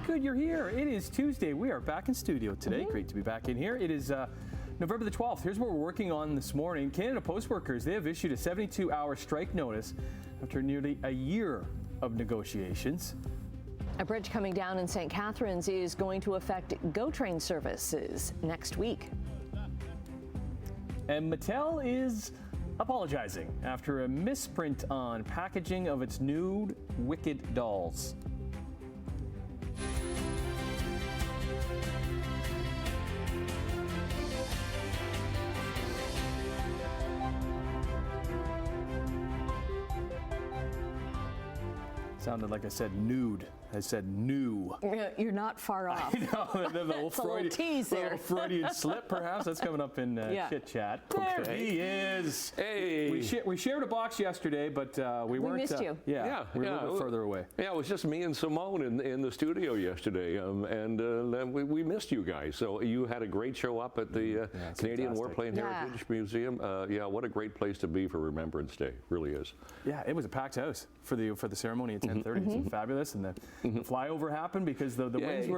good you're here. It is Tuesday. We are back in studio today. Great to be back in here. It is November the 12th. Here's what we're working on this morning. Canada Post workers, they have issued a 72-hour strike notice after nearly a year of negotiations. A bridge coming down in St. Catharines is going to affect GO train services next week. And Mattel is apologizing after a misprint on packaging of its nude Wicked dolls. Sounded like I said nude. I said new. You're not far off. I know. The little Freudian slip, perhaps. That's coming up in chit chat. There he is. Hey. We shared a box yesterday, but we weren't. We missed you. Yeah, we were a little bit further away. Yeah, it was just me and Simone in the studio yesterday, and we missed you guys. So you had a great show up at the Canadian Warplane Heritage Museum. Yeah, what a great place to be for Remembrance Day. Really is. Yeah, it was a packed house for the ceremony at 10:30. It's fabulous, and the flyover happened because the winds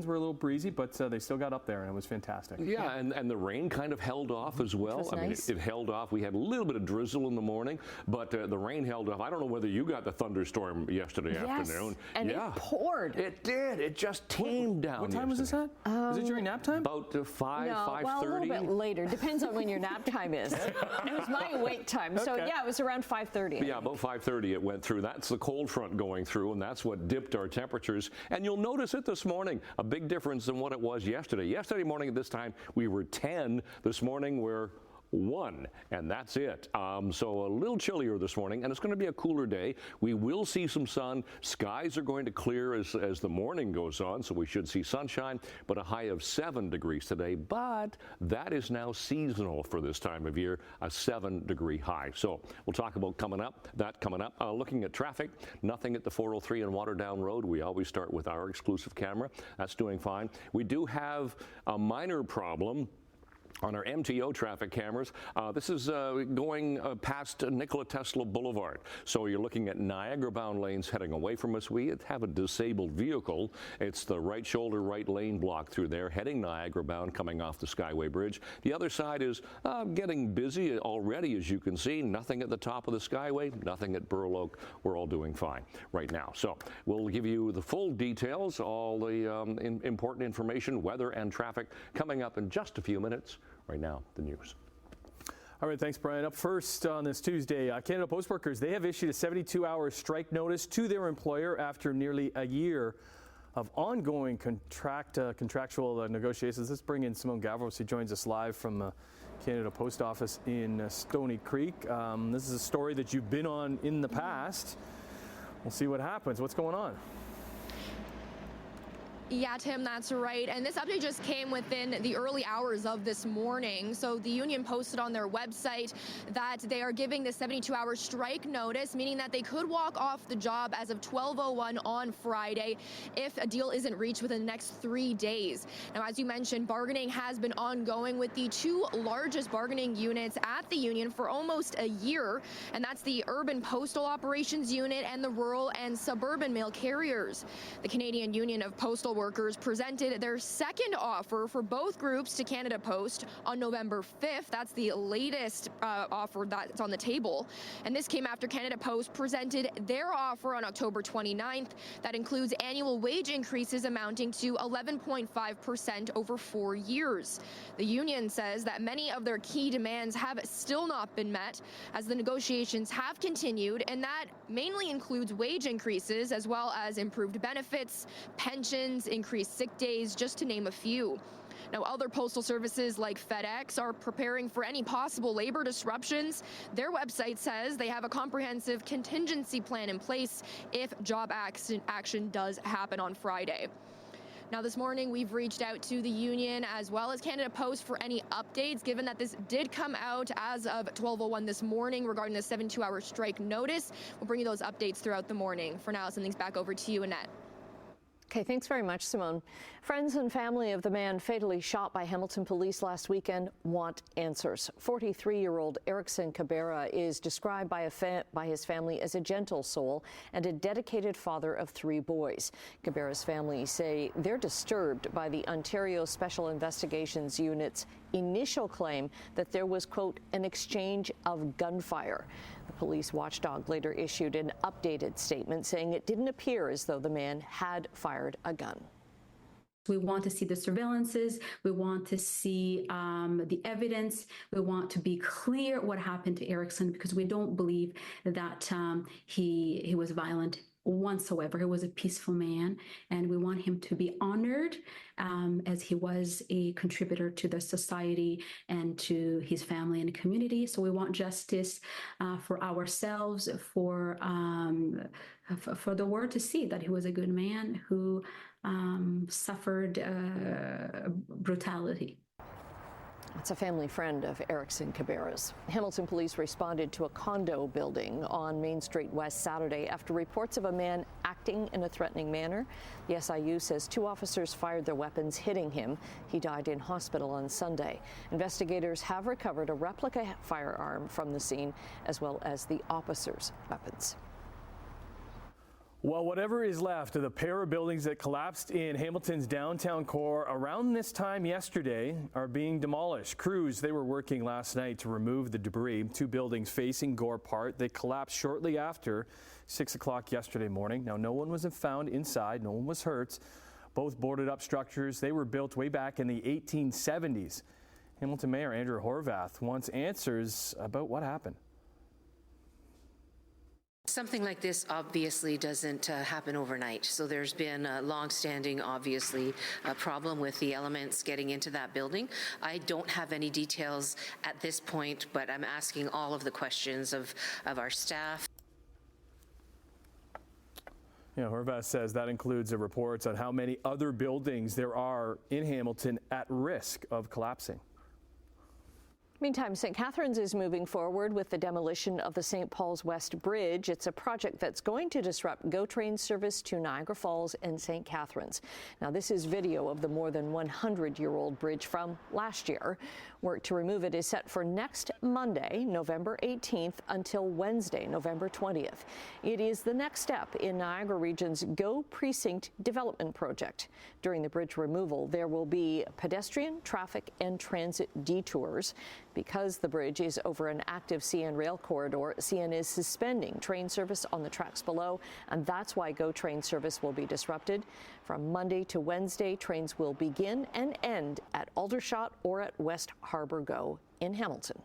were a little breezy, but they still got up there, and it was fantastic. Yeah, and the rain kind of held off as well. I mean, it held off. We had a little bit of drizzle in the morning, but the rain held off. I don't know whether you got the thunderstorm yesterday afternoon. And it poured. It did. It just came down. What time was this at? Was it during nap time? About 5:30. Well, a little bit later. Depends on when your nap time is. It was my wake time. So yeah, it was around 5:30. Yeah, about 5:30 it went through. That's the cold front going through, and that's what dipped our temperatures. And you'll notice it this morning, a big difference than what it was yesterday. Yesterday morning at this time, we were 10. This morning, we're 1, and that's it. So a little chillier this morning, and it's going to be a cooler day. We will see some sun. Skies are going to clear as the morning goes on, so we should see sunshine, but a high of 7 degrees today. But that is now seasonal for this time of year, a 7-degree high. So we'll talk about that coming up. Looking at traffic, nothing at the 403 and Waterdown Road. We always start with our exclusive camera. That's doing fine. We do have a minor problem on our MTO traffic cameras. This is going past Nikola Tesla Boulevard. So you're looking at Niagara-bound lanes heading away from us. We have a disabled vehicle. It's the right shoulder, right lane block through there, heading Niagara-bound, coming off the Skyway Bridge. The other side is getting busy already, as you can see. Nothing at the top of the Skyway, nothing at Burl Oak. We're all doing fine right now. So we'll give you the full details, all the important information, weather and traffic coming up in just a few minutes. Right now, the news. All right, thanks, Brian. Up first on this Tuesday, Canada Post workers, they have issued a 72-hour strike notice to their employer after nearly a year of ongoing contractual negotiations. Let's bring in Simone Gavros, who joins us live from the Canada Post Office in Stony Creek. This is a story that you've been on in the past. We'll see what happens. What's going on? Yeah, Tim, that's right. And this update just came within the early hours of this morning. So the union posted on their website that they are giving the 72-hour strike notice, meaning that they could walk off the job as of 12:01 on Friday if a deal isn't reached within the next 3 days. Now, as you mentioned, bargaining has been ongoing with the two largest bargaining units at the union for almost a year, and that's the Urban Postal Operations Unit and the Rural and Suburban Mail Carriers. The Canadian Union of Postal Workers presented their second offer for both groups to Canada Post on November 5th. That's the latest offer that's on the table. And this came after Canada Post presented their offer on October 29th that includes annual wage increases amounting to 11.5% over 4 years. The union says that many of their key demands have still not been met as the negotiations have continued, and that mainly includes wage increases as well as improved benefits, pensions, increased sick days, just to name a few. Now, other postal services like FedEx are preparing for any possible labor disruptions. Their website says they have a comprehensive contingency plan in place if job action does happen on Friday. Now, this morning, we've reached out to the union as well as Canada Post for any updates, given that this did come out as of 12:01 this morning regarding the 72-hour strike notice. We'll bring you those updates throughout the morning. For now, I'll send things back over to you, Annette. Okay, thanks very much, Simone. Friends and family of the man fatally shot by Hamilton police last weekend want answers. 43-year-old Erickson Cabrera is described by his family as a gentle soul and a dedicated father of 3 boys. Cabrera's family say they're disturbed by the Ontario Special Investigations Unit's initial claim that there was, quote, an exchange of gunfire. The police watchdog later issued an updated statement saying it didn't appear as though the man had fired a gun. We want to see the surveillances. We want to see the evidence. We want to be clear what happened to Erickson, because we don't believe that he was violent whatsoever. He was a peaceful man, and we want him to be honored as he was a contributor to the society and to his family and community. So we want justice for ourselves, for the world to see that he was a good man who suffered brutality. It's a family friend of Erickson Cabrera's. Hamilton police responded to a condo building on Main Street West Saturday after reports of a man acting in a threatening manner. The SIU says 2 officers fired their weapons, hitting him. He died in hospital on Sunday. Investigators have recovered a replica firearm from the scene, as well as the officers' weapons. Well, whatever is left of the pair of buildings that collapsed in Hamilton's downtown core around this time yesterday are being demolished. Crews, they were working last night to remove the debris. 2 buildings facing Gore Park. They collapsed shortly after 6 o'clock yesterday morning. Now, no one was found inside. No one was hurt. Both boarded up structures. They were built way back in the 1870s. Hamilton Mayor Andrew Horvath wants answers about what happened. Something like this obviously doesn't happen overnight. So there's been a long-standing, obviously, problem with the elements getting into that building. I don't have any details at this point, but I'm asking all of the questions of our staff. Yeah, Horvath says that includes reports on how many other buildings there are in Hamilton at risk of collapsing. Meantime, St. Catharines is moving forward with the demolition of the St. Paul's West Bridge. It's a project that's going to disrupt GO train service to Niagara Falls and St. Catharines. Now, this is video of the more than 100-year-old bridge from last year. Work to remove it is set for next Monday, November 18th, until Wednesday, November 20th. It is the next step in Niagara Region's GO Precinct development project. During the bridge removal, there will be pedestrian, traffic, and transit detours. Because the bridge is over an active CN rail corridor, CN is suspending train service on the tracks below, and that's why GO train service will be disrupted. From Monday to Wednesday, trains will begin and end at Aldershot or at West Harbour GO in Hamilton.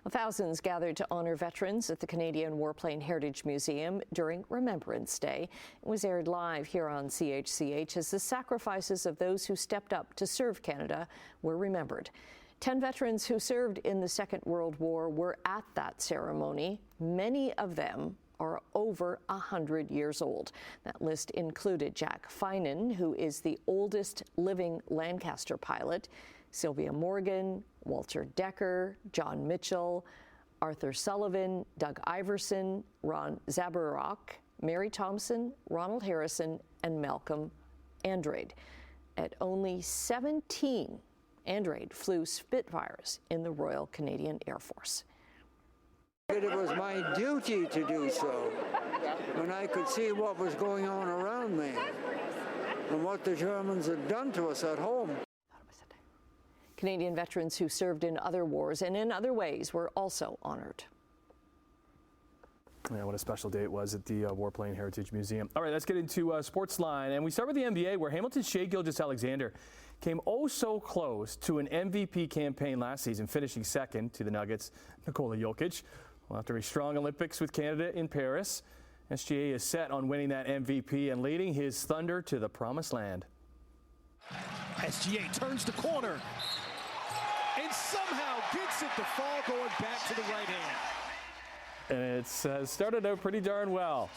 Thousands gathered to honor veterans at the Canadian Warplane Heritage Museum during Remembrance Day. It was aired live here on CHCH as the sacrifices of those who stepped up to serve Canada were remembered. 10 veterans who served in the Second World War were at that ceremony. Many of them are over 100 years old. That list included Jack Finan, who is the oldest living Lancaster pilot, Sylvia Morgan, Walter Decker, John Mitchell, Arthur Sullivan, Doug Iverson, Ron Zabarok, Mary Thompson, Ronald Harrison, and Malcolm Andrade. At only 17, Andrade flew Spitfires in the Royal Canadian Air Force. It was my duty to do so when I could see what was going on around me and what the Germans had done to us at home. Canadian veterans who served in other wars and in other ways were also honored. Yeah, what a special day it was at the Warplane Heritage Museum. All right, let's get into Sportsline, and we start with the NBA, where Hamilton's Shai Gilgeous-Alexander came oh so close to an MVP campaign last season, finishing second to the Nuggets' Nikola Jokic. Well, after a strong Olympics with Canada in Paris, SGA is set on winning that MVP and leading his Thunder to the promised land. SGA turns the corner and somehow gets it to fall, going back to the right hand. And it's started out pretty darn well.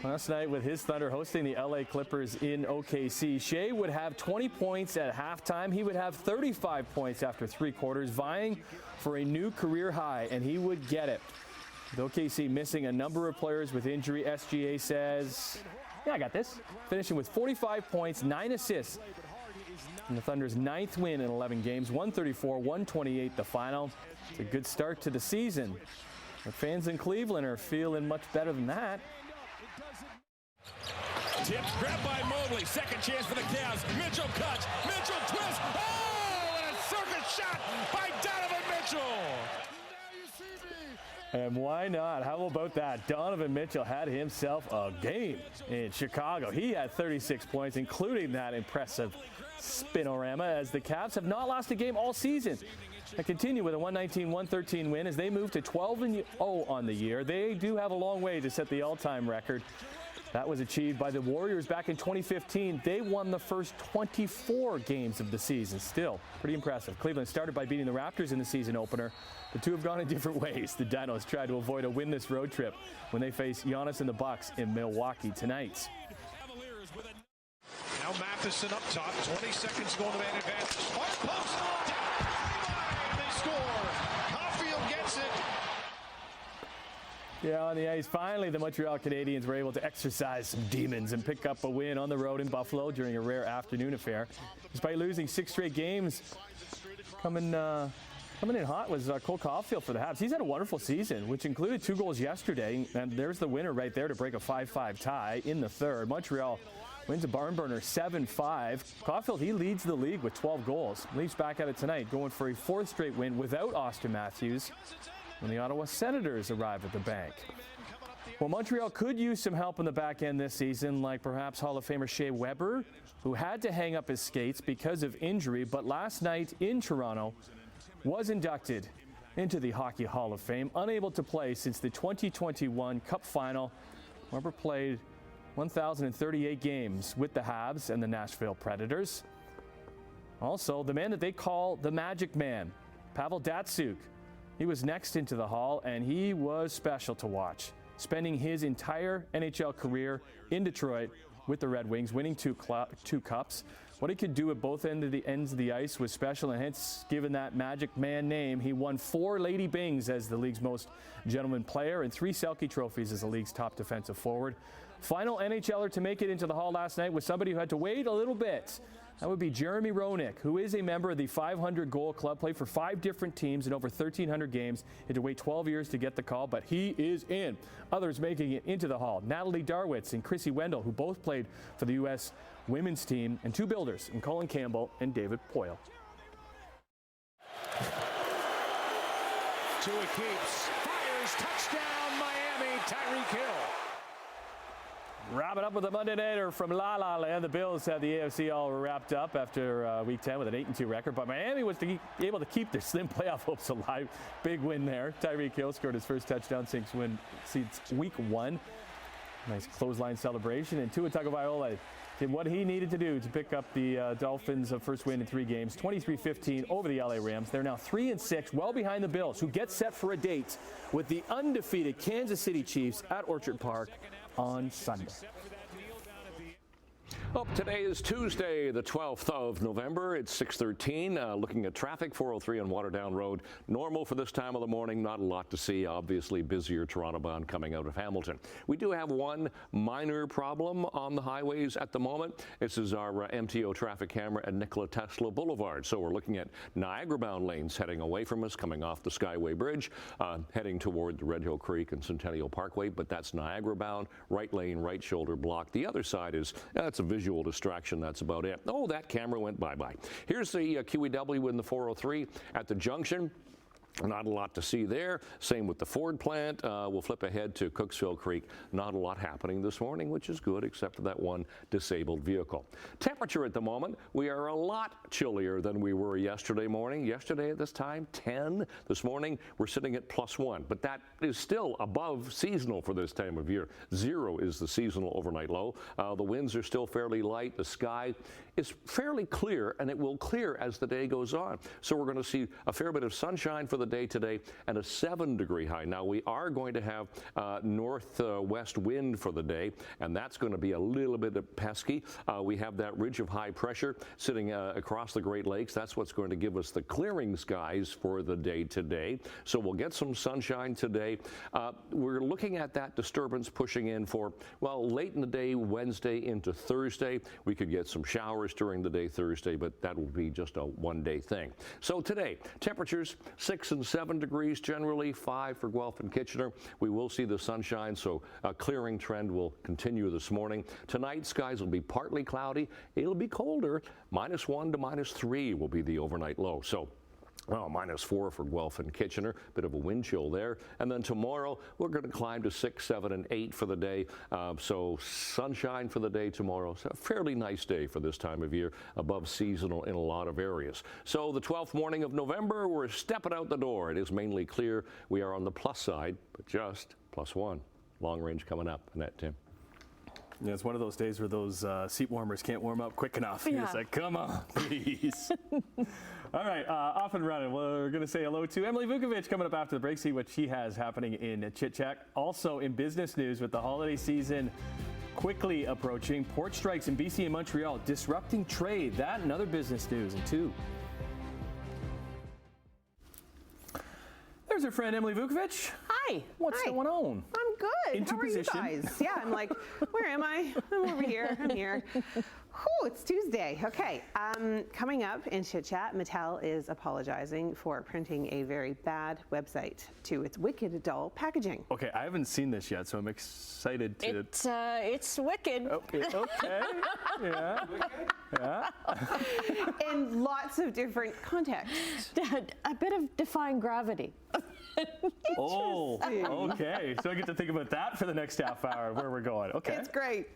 Last night with his Thunder hosting the LA Clippers in OKC, Shai would have 20 points at halftime. He would have 35 points after 3 quarters, vying for a new career high, and he would get it. With OKC missing a number of players with injury, SGA says Yeah, I got this. Finishing with 45 points, 9 assists. And the Thunder's 9th win in 11 games, 134-128 the final. It's a good start to the season. The fans in Cleveland are feeling much better than that. Tipped, grabbed by Mobley. Second chance for the Cavs. Mitchell cuts. Mitchell twists. Oh, and a circus shot by Donovan Mitchell. And why not? How about that? Donovan Mitchell had himself a game in Chicago. He had 36 points, including that impressive spinorama, as the Cavs have not lost a game all season. They continue with a 119-113 win as they move to 12-0 on the year. They do have a long way to set the all-time record. That was achieved by the Warriors back in 2015. They won the first 24 games of the season. Still pretty impressive. Cleveland started by beating the Raptors in the season opener. The two have gone in different ways. The Dinos try to avoid a winless road trip when they face Giannis and the Bucks in Milwaukee tonight. Now Matheson up top. 20 seconds going to man advantage. Far post. Down. And they score. Caulfield gets it. Yeah, on the ice, finally the Montreal Canadiens were able to exercise some demons and pick up a win on the road in Buffalo during a rare afternoon affair. Despite losing 6 straight games, coming in hot was Cole Caulfield for the Habs. He's had a wonderful season, which included 2 goals yesterday, and there's the winner right there to break a 5-5 tie in the third. Montreal wins a barn burner 7-5. Caulfield, he leads the league with 12 goals. Leafs back at it tonight, going for a 4th straight win without Austin Matthews when the Ottawa Senators arrive at the bank. Well, Montreal could use some help in the back end this season, like perhaps Hall of Famer Shea Weber, who had to hang up his skates because of injury, but last night in Toronto was inducted into the Hockey Hall of Fame, unable to play since the 2021 Cup Final. Weber played 1,038 games with the Habs and the Nashville Predators. Also, the man that they call the Magic Man, Pavel Datsyuk. He was next into the Hall, and he was special to watch, spending his entire NHL career in Detroit with the Red Wings, winning 2 cups. What he could do at both ends of the ice was special, and hence, given that Magic Man name, he won 4 Lady Bings as the league's most gentleman player and 3 Selke trophies as the league's top defensive forward. Final NHLer to make it into the Hall last night was somebody who had to wait a little bit. That would be Jeremy Roenick, who is a member of the 500-goal club, played for 5 different teams in over 1,300 games. He had to wait 12 years to get the call, but he is in. Others making it into the Hall: Natalie Darwitz and Chrissy Wendell, who both played for the U.S. women's team, and 2 builders, in Colin Campbell and David Poyle. 2 it keeps. Fires. Touchdown, Miami. Tyreek Hill. Wrap it up with a Monday Nighter from La La Land. The Bills had the AFC all wrapped up after Week 10 with an 8-2 record, but Miami was able to keep their slim playoff hopes alive. Big win there. Tyreek Hill scored his first touchdown since Week 1. Nice clothesline celebration, and Tua Tagovailoa did what he needed to do to pick up the Dolphins' first win in 3 games, 23-15 over the LA Rams. They're now 3-6, well behind the Bills, who get set for a date with the undefeated Kansas City Chiefs at Orchard Park on Sunday. Up today is Tuesday, the 12th of November. It's 6:13. Looking at traffic, 403 on Waterdown Road. Normal for this time of the morning. Not a lot to see. Obviously busier Toronto bound coming out of Hamilton. We do have one minor problem on the highways at the moment. This is our MTO traffic camera at Nikola Tesla Boulevard. So we're looking at Niagara bound lanes heading away from us, coming off the Skyway Bridge, heading toward the Red Hill Creek and Centennial Parkway. But that's Niagara bound. Right lane, right shoulder blocked. The other side is, that's a visual distraction. That's about it. Oh, that camera went bye-bye. Here's the QEW in the 403 at the junction. Not a lot to see there. Same with the Ford plant. We'll flip ahead to Cooksville Creek. Not a lot happening this morning, which is good, except for that one disabled vehicle. Temperature at the moment, we are a lot chillier than we were yesterday morning. Yesterday at this time, 10. This morning, we're sitting at +1, but that is still above seasonal for this time of year. 0 is the seasonal overnight low. The winds are still fairly light. The sky is fairly clear, and it will clear as the day goes on. So we're going to see a fair bit of sunshine for the day today and a 7-degree high. Now, we are going to have northwest wind for the day, and that's going to be a little bit pesky. We have that ridge of high pressure sitting across the Great Lakes. That's what's going to give us the clearing skies for the day today. So we'll get some sunshine today. We're looking at that disturbance pushing in for, well, late in the day, Wednesday into Thursday. We could get some showers during the day Thursday, but that will be just a one-day thing. So today, temperatures 6 and 7 degrees generally, 5 for Guelph and Kitchener. We will see the sunshine, so a clearing trend will continue this morning. Tonight, skies will be partly cloudy. It'll be colder. -1 to -3 will be the overnight low. So, well, -4 for Guelph and Kitchener, bit of a wind chill there. And then tomorrow, we're going to climb to 6, 7, and 8 for the day. So sunshine for the day tomorrow. So a fairly nice day for this time of year, above seasonal in a lot of areas. So the 12th morning of November, we're stepping out the door. It is mainly clear. We are on the plus side, but just +1. Long range coming up. Annette, Tim. Yeah, it's one of those days where those seat warmers can't warm up quick enough. You're just like, come on, please. All right, off and running. We're going to say hello to Emily Vukovic coming up after the break, see what she has happening in CHCH. Also in business news, with the holiday season quickly approaching, port strikes in BC and Montreal disrupting trade. That and other business news in 2. There's our friend Emily Vukovic. Hi. What's going on? I'm good. Into How position. are you guys? Yeah, I'm like, where am I? I'm over here. I'm here. Whew, it's Tuesday. Okay. Coming up in Chit Chat, Mattel is apologizing for printing a very bad website to its wicked dull packaging. Okay, I haven't seen this yet, so I'm excited to. It's wicked. Okay. Yeah. Yeah. In lots of different contexts. A bit of defying gravity. Oh, okay. So I get to think about that for the next half hour, where we're going. Okay. It's great.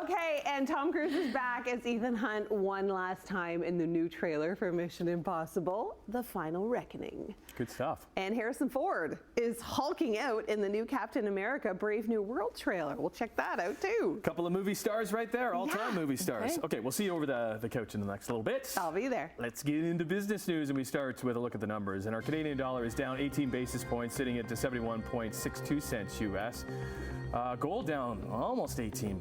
Okay, and Tom Cruise is back as Ethan Hunt one last time in the new trailer for Mission Impossible: The Final Reckoning. Good stuff. And Harrison Ford is hulking out in the new Captain America: Brave New World trailer. We'll check that out too. Couple of movie stars right there, all-time movie stars. Okay, we'll see you over the couch in the next little bit. I'll be there. Let's get into business news, and we start with a look at the numbers. And our Canadian dollar is down 18 basis points, sitting at 71.62 cents US. Gold down almost $18,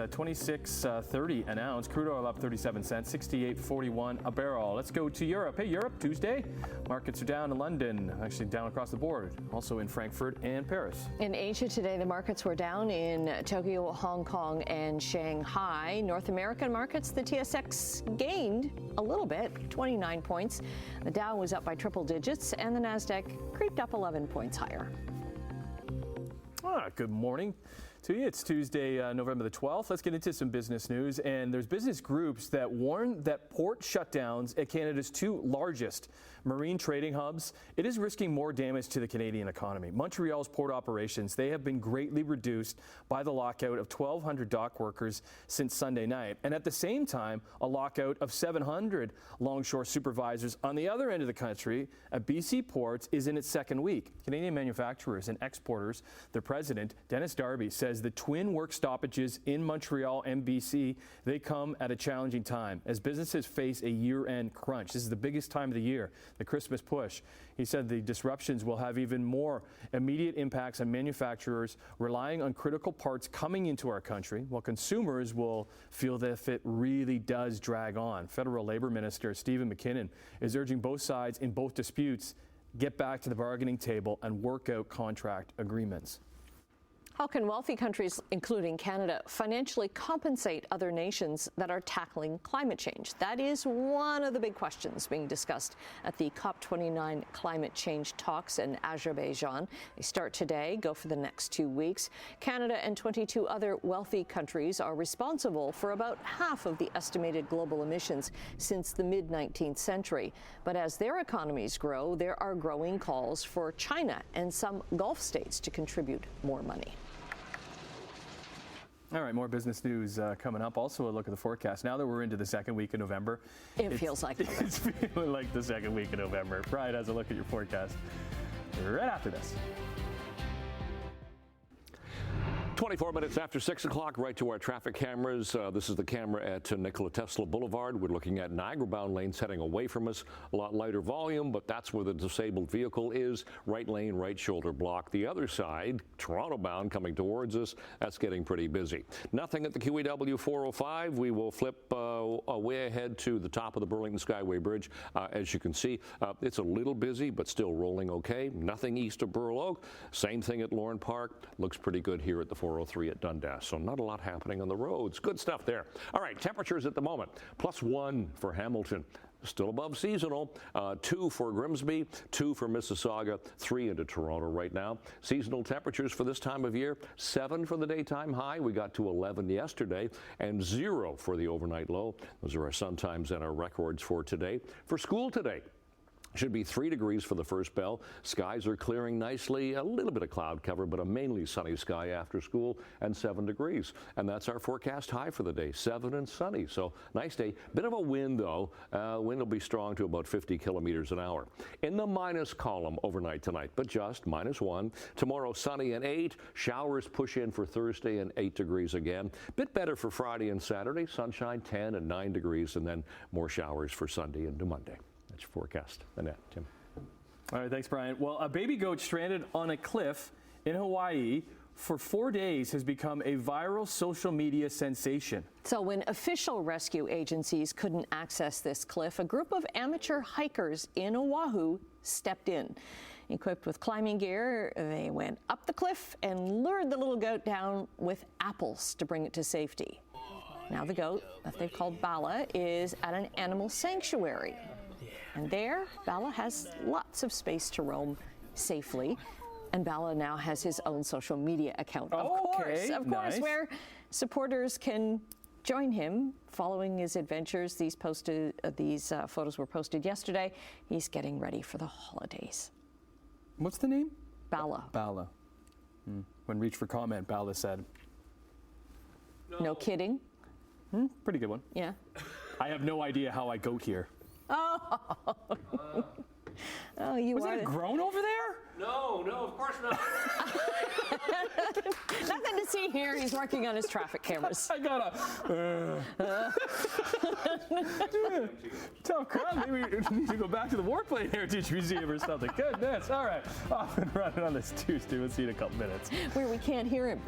26.30 an ounce. Crude oil up 37 cents, 68.41 a barrel. Let's go to Europe. Hey, Europe, Tuesday. Markets are down in London, actually down across the board, also in Frankfurt and Paris. In Asia today, the markets were down in Tokyo, Hong Kong, and Shanghai. North American markets, the TSX gained a little bit, 29 points. The Dow was up by triple digits, and the Nasdaq creeped up 11 points higher. Good morning to you. It's Tuesday, November the 12th. Let's get into some business news. And there's business groups that warn that port shutdowns at Canada's 2 largest marine trading hubs, it is risking more damage to the Canadian economy. Montreal's port operations, they have been greatly reduced by the lockout of 1,200 dock workers since Sunday night. And at the same time, a lockout of 700 longshore supervisors on the other end of the country at BC ports is in its second week. Canadian manufacturers and exporters, their president, Dennis Darby, says the twin work stoppages in Montreal and BC, they come at a challenging time as businesses face a year-end crunch. This is the biggest time of the year, the Christmas push. He said the disruptions will have even more immediate impacts on manufacturers relying on critical parts coming into our country, while consumers will feel that if it really does drag on. Federal Labor Minister Stephen McKinnon is urging both sides in both disputes get back to the bargaining table and work out contract agreements. How can wealthy countries, including Canada, financially compensate other nations that are tackling climate change? That is one of the big questions being discussed at the COP29 climate change talks in Azerbaijan. They start today, go for the next 2 weeks. Canada and 22 other wealthy countries are responsible for about half of the estimated global emissions since the mid-19th century. But as their economies grow, there are growing calls for China and some Gulf states to contribute more money. All right, more business news coming up. Also, a look at the forecast. Now that we're into the second week of November, it feels like it's feeling like the second week of November. Brian has a look at your forecast right after this. 24 minutes after 6 o'clock, right to our traffic cameras. This is the camera at Nikola Tesla Boulevard. We're looking at Niagara-bound lanes heading away from us. A lot lighter volume, but that's where the disabled vehicle is. Right lane, right shoulder block. The other side, Toronto-bound coming towards us, that's getting pretty busy. Nothing at the QEW 405. We will flip way ahead to the top of the Burlington Skyway Bridge. As you can see, it's a little busy, but still rolling okay. Nothing east of Burl Oak. Same thing at Lorne Park. Looks pretty good here at the 403 at Dundas. So not a lot happening on the roads. Good stuff there. All right, temperatures at the moment. +1 for Hamilton. Still above seasonal. 2 for Grimsby, 2 for Mississauga, 3 into Toronto right now. Seasonal temperatures for this time of year, 7 for the daytime high. We got to 11 yesterday, and 0 for the overnight low. Those are our sun times and our records for today. For school today, should be 3 degrees for the first bell. Skies are clearing nicely. A little bit of cloud cover, but a mainly sunny sky after school, and 7 degrees. And that's our forecast high for the day, 7 and sunny. So nice day. Bit of a wind, though. Wind will be strong to about 50 kilometers an hour. In the minus column overnight tonight, but just -1. Tomorrow, sunny and 8. Showers push in for Thursday and 8 degrees again. Bit better for Friday and Saturday. Sunshine, 10 and 9 degrees, and then more showers for Sunday into Monday. Forecast. Annette, Tim. All right, thanks, Brian. Well, a baby goat stranded on a cliff in Hawaii for 4 days has become a viral social media sensation. So when official rescue agencies couldn't access this cliff, a group of amateur hikers in Oahu stepped in. Equipped with climbing gear, they went up the cliff and lured the little goat down with apples to bring it to safety. Now the goat, that they've called Bala, is at an animal sanctuary. And there, Bala has lots of space to roam safely. And Bala now has his own social media account, of course, nice. where supporters can join him following his adventures. These photos were posted yesterday. He's getting ready for the holidays. What's the name? Bala. Bala. When reached for comment, Bala said, No kidding. Pretty good one. Yeah. I have no idea how I goat here. Oh, you Was that grown over there? No, of course not. Nothing to see here. He's working on his traffic cameras. I gotta. Tough crowd. Maybe we need to go back to the Warplane Heritage Museum or something. Goodness. All right. Off and running on this Tuesday. We'll see you in a couple minutes. Where we can't hear him.